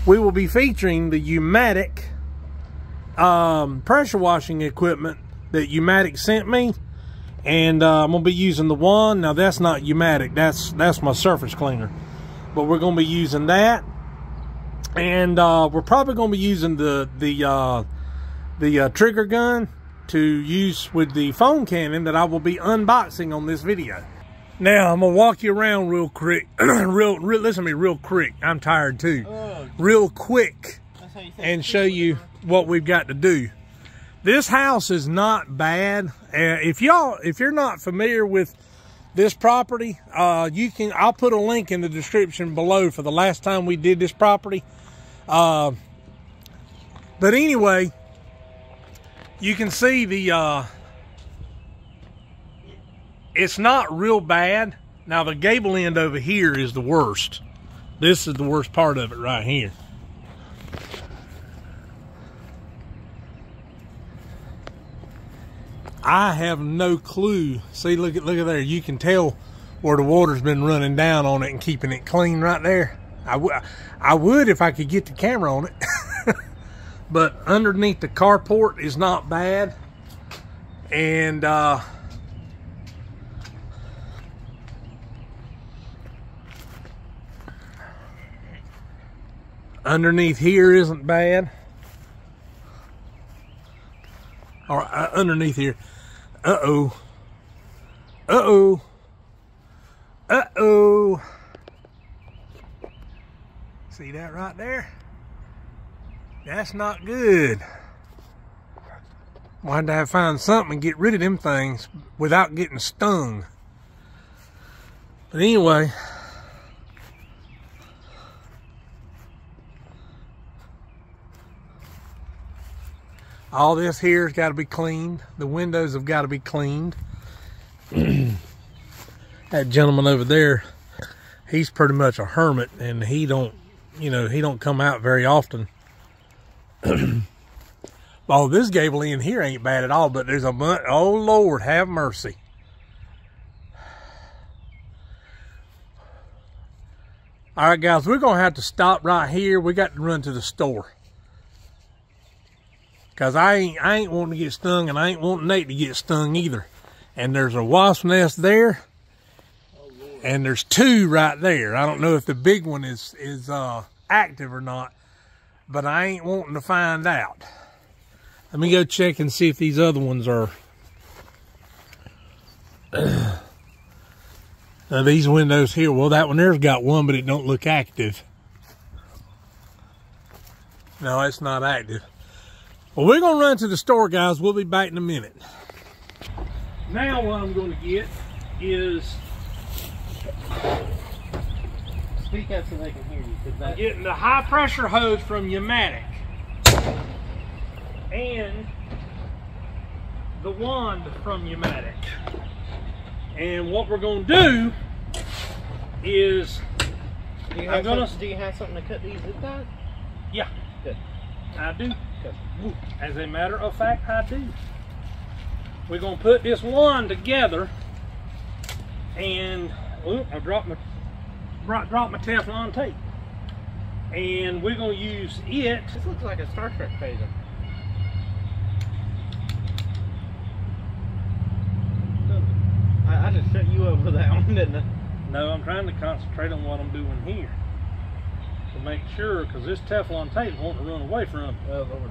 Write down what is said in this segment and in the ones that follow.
we will be featuring the YAMATIC pressure washing equipment that YAMATIC sent me. And I'm going to be using the one. Now that's not YAMATIC, that's my surface cleaner. But we're going to be using that. And we're probably going to be using the trigger gun to use with the foam cannon that I will be unboxing on this video. Now I'm gonna walk you around real quick. Listen to me real quick. I'm tired too. Real quick, and show you what we've got to do. This house is not bad. If you're not familiar with this property, I'll put a link in the description below for the last time we did this property. But anyway, you can see the it's not real bad. Now the gable end over here is the worst. This is the worst part of it right here. I have no clue. See, look at there. You can tell where the water's been running down on it and keeping it clean right there. I would if I could get the camera on it. But underneath the carport is not bad. And underneath here isn't bad. Or underneath here. Uh-oh. Uh-oh. Uh-oh. See that right there? That's not good. We'll have to find something and get rid of them things without getting stung. But anyway, all this here has got to be cleaned. The windows have got to be cleaned. That gentleman over there, he's pretty much a hermit, and he don't come out very often. Oh, this gable end here ain't bad at all, but there's a bunch. Oh Lord, have mercy. All right, guys, we're gonna have to stop right here. We got to run to the store. Cause I ain't wanting to get stung, and I ain't wanting Nate to get stung either. And there's a wasp nest there, and there's two right there. I don't know if the big one is active or not, but I ain't wanting to find out. Let me go check and see if these other ones are. Now these windows here, well, that one there's got one, but it don't look active. No, it's not active. Well, we're going to run to the store, guys. We'll be back in a minute. Now what I'm going to get is... Speak up so they can hear you. I'm getting the high pressure hose from YAMATIC. And the wand from YAMATIC. And what we're going to do is... Do you have something to cut these zip ties? Yeah. Good. I do. As a matter of fact, I do. We're going to put this wand together, and I dropped my Teflon tape, and we're going to use it. This looks like a Star Trek phaser. I just shut you up with that one, didn't I? No, I'm trying to concentrate on what I'm doing here to make sure, because this Teflon tape won't run away from me. Oh Lord.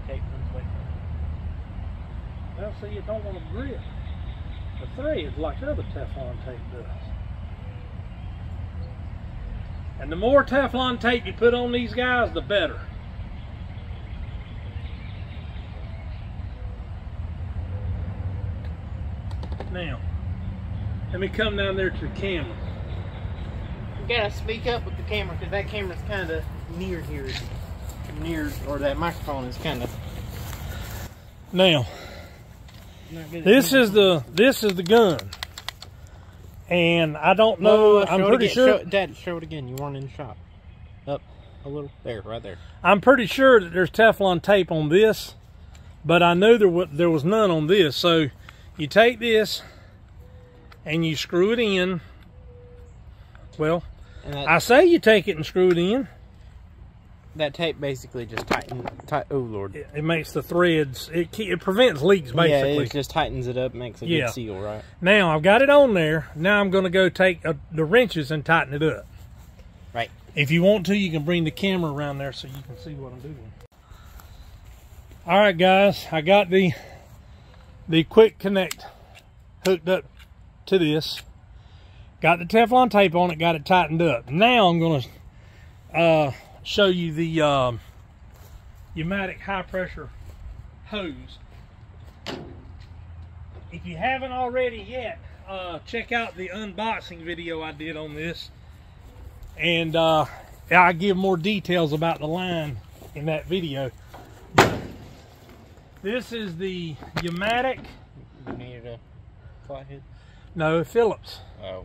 Tape runs away from me. Well, see, you don't want to grip the threads like other Teflon tape does. And the more Teflon tape you put on these guys, the better. Now, let me come down there to the camera. You gotta speak up with the camera, because that camera's kind of near here. Or that microphone is kind of. Now, this is the gun, and I don't know. I'm pretty sure. Dad, show it again. You weren't in the shop. Up a little there, right there. I'm pretty sure that there's Teflon tape on this, but I know there was none on this. So you take this and you screw it in. Well, And that, I say you take it and screw it in. that tape basically just oh Lord. It makes the threads, it prevents leaks basically. Yeah, it just tightens it up, makes a good seal, right? Now I've got it on there. Now I'm going to go take the wrenches and tighten it up. Right. If you want to, you can bring the camera around there so you can see what I'm doing. All right, guys, I got the quick connect hooked up to this. Got the Teflon tape on it, got it tightened up. Now I'm going to show you the YAMATIC high pressure hose. If you haven't already yet, check out the unboxing video I did on this. And I give more details about the line in that video. This is the YAMATIC. You needed a flathead? No, Phillips. Oh.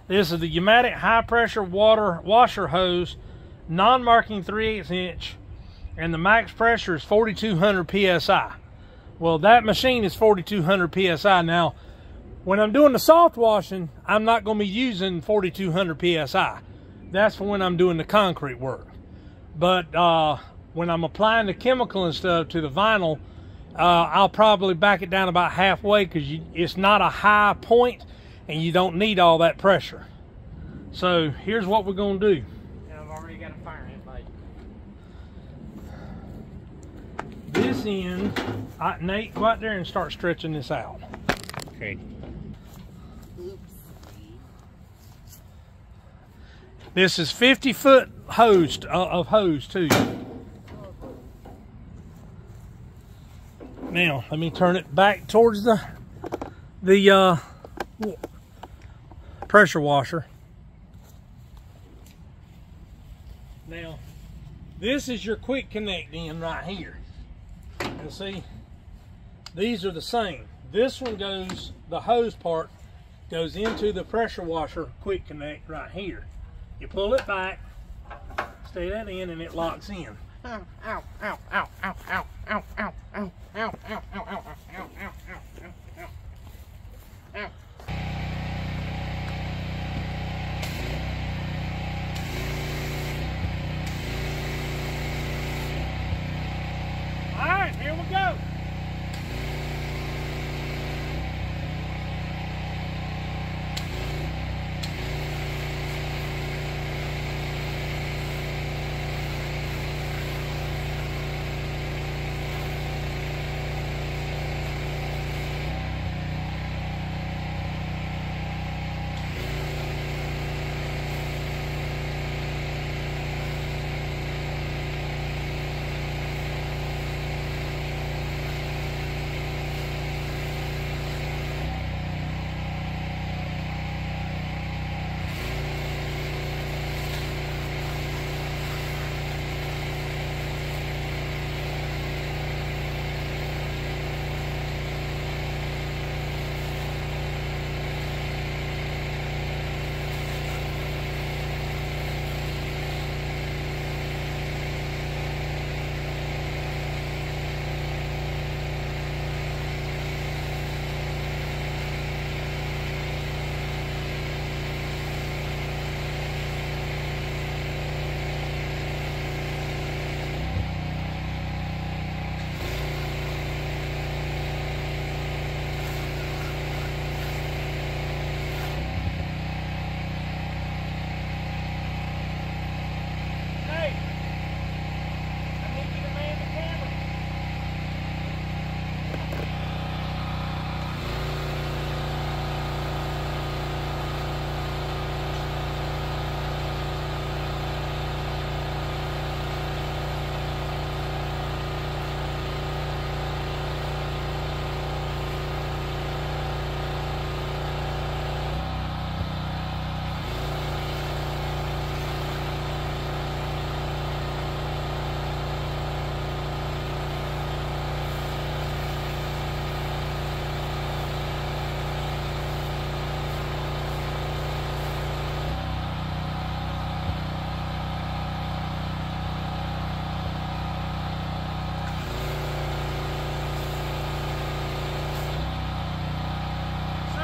This is the YAMATIC high pressure water washer hose, non-marking 3/8 inch, and the max pressure is 4,200 psi. Well, that machine is 4,200 psi. Now, when I'm doing the soft washing, I'm not going to be using 4,200 psi. That's for when I'm doing the concrete work. But when I'm applying the chemical and stuff to the vinyl, I'll probably back it down about halfway because it's not a high point and you don't need all that pressure. So here's what we're going to do. Now I've already got a fire ant bite. This end, Nate, go out there and start stretching this out. Okay. This is 50-foot hose of hose too. Now let me turn it back towards the pressure washer. Now this is your quick connect in right here. You'll see these are the same. This one goes, the hose part goes into the pressure washer quick connect right here. You pull it back, stay that in, and it locks in. Ow, ow, ow, ow, ow, ow, ow, ow, ow, ow, ow, ow, ow, ow, ow, ow, ow, ow. All right, here we go.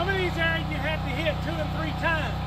Some of these areas you have to hit 2 and 3 times.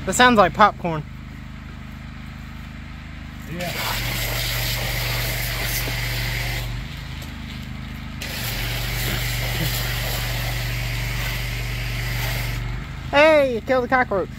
That sounds like popcorn. Yeah. Hey, you killed the cockroach.